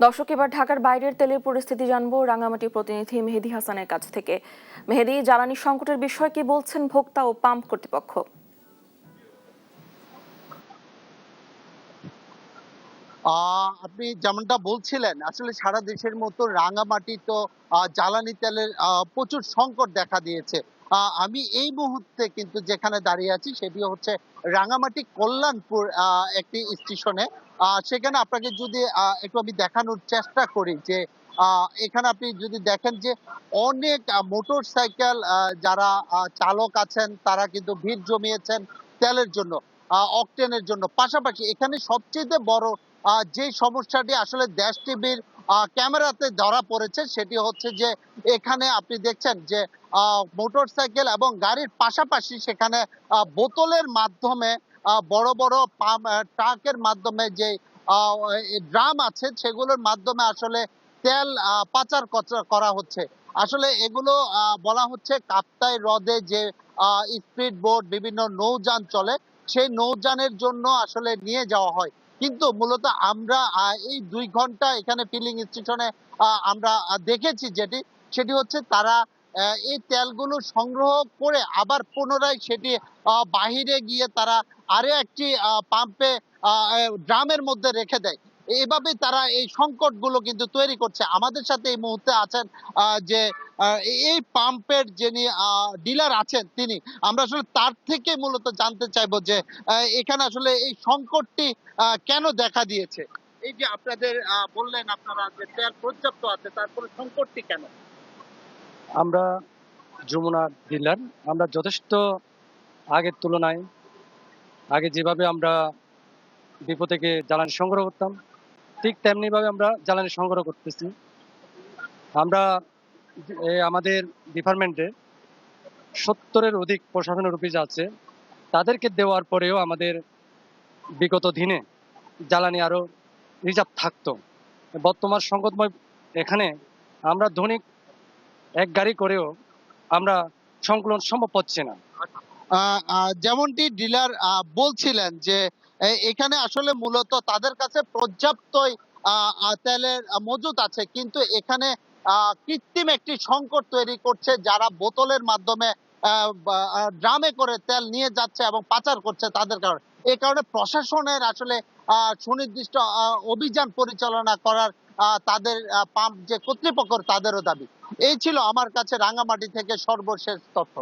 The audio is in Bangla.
দর্শক, এবার ঢাকার বাইরের তেলের পরিস্থিতি জানবো রাঙামাটি প্রতিনিধি মেহেদী হাসানের কাছ থেকে। মেহেদী, জ্বালানি সংকটের বিষয়ে কি বলছেন ভোক্তা ও পাম্প কর্তৃপক্ষ? আপনি যেমনটা বলছিলেন, আসলে সারা দেশের মতো রাঙামাটি তো জ্বালানি তেলের প্রচুর সংকট দেখা দিয়েছে। আমি এই মুহূর্তে কিন্তু যেখানে দাঁড়িয়ে আছি সেটি হচ্ছে রাঙামাটি কল্যাণপুর একটি স্টেশনে। সেখানে আপনাকে যদি একটু আমি দেখানোর চেষ্টা করি যে এখানে আপনি যদি দেখেন যে অনেক মোটরসাইকেল যারা চালক আছেন তারা কিন্তু ভিড় জমিয়েছেন তেলের জন্য, অকটেনের জন্য। পাশাপাশি এখানে সবচেয়ে বড় যে সমস্যাটি আসলে দেশ টিভির ক্যামেরাতে ধরা পড়েছে সেটি হচ্ছে যে এখানে আপনি দেখছেন যে মোটরসাইকেল এবং গাড়ির পাশাপাশি সেখানে বোতলের মাধ্যমে বড় বড় ট্রাকের মাধ্যমে যে ড্রাম আছে সেগুলোর মাধ্যমে আসলে তেল পাচার করা হচ্ছে। আসলে এগুলো বলা হচ্ছে কাপ্তাই হ্রদে যে স্পিড বোট বিভিন্ন নৌযান চলে সেই নৌযানের জন্য আসলে নিয়ে যাওয়া হয়। কিন্তু মূলত আমরা এই ২ ঘন্টা এখানে ফিলিং স্টেশনে আমরা দেখেছি সেটি হচ্ছে তারা এই তেলগুলো সংগ্রহ করে আবার পুনরায় সেটি বাহিরে গিয়ে তারা আরো একটি পাম্পে ড্রামের মধ্যে রেখে দেয়। এভাবে তারা এই সংকটগুলো কিন্তু তৈরি করছে। আমাদের সাথে এই মুহূর্তে আছেন যে এই পাম্পের যিনি ডিলার আছেন তিনি। আমরা আসলে তার থেকে মূলত জানতে চাইবো যে এখানে আসলে এই সংকটটি কেন দেখা দিয়েছে? এই যে আপনাদের বললেন আপনারা যে তেল পর্যাপ্ত আছে তারপরে সংকটটি কেন? আমরা যমুনার ডিলার। আমরা যথেষ্ট আগের তুলনায় আগে যেভাবে আমরা ডিপো থেকে জ্বালানি সংগ্রহ করতাম, ঠিক তেমনিভাবে আমরা জ্বালানি সংগ্রহ করতেছি। আমরা আমাদের ডিপার্টমেন্টে ৭০ এর অধিক প্রশাসনের অফিস আছে। তাদেরকে দেওয়ার পরেও আমাদের বিগত দিনে জ্বালানি আরো রিজার্ভ থাকতো। বর্তমান সংকটময় এখানে আমরা দৈনিক ১ গাড়ি করেও আমরা সংকলন সম্ভব হচ্ছে না। যেমনটি ডিলার বলছিলেন যে এখানে আসলে মূলত তাদের কাছে পর্যাপ্তই তেলের মজুত আছে, কিন্তু এখানে কৃত্রিম একটি সংকট তৈরি করছে যারা বোতলের মাধ্যমে ড্রামে করে তেল নিয়ে যাচ্ছে এবং পাচার করছে তাদের কারণে। এই কারণে প্রশাসনের আসলে সুনির্দিষ্ট অভিযান পরিচালনা করার তাদের পাম্প যে কর্তৃপক্ষ তাদেরও দাবি। এই ছিল আমার কাছে রাঙামাটি থেকে সর্বশেষ তথ্য।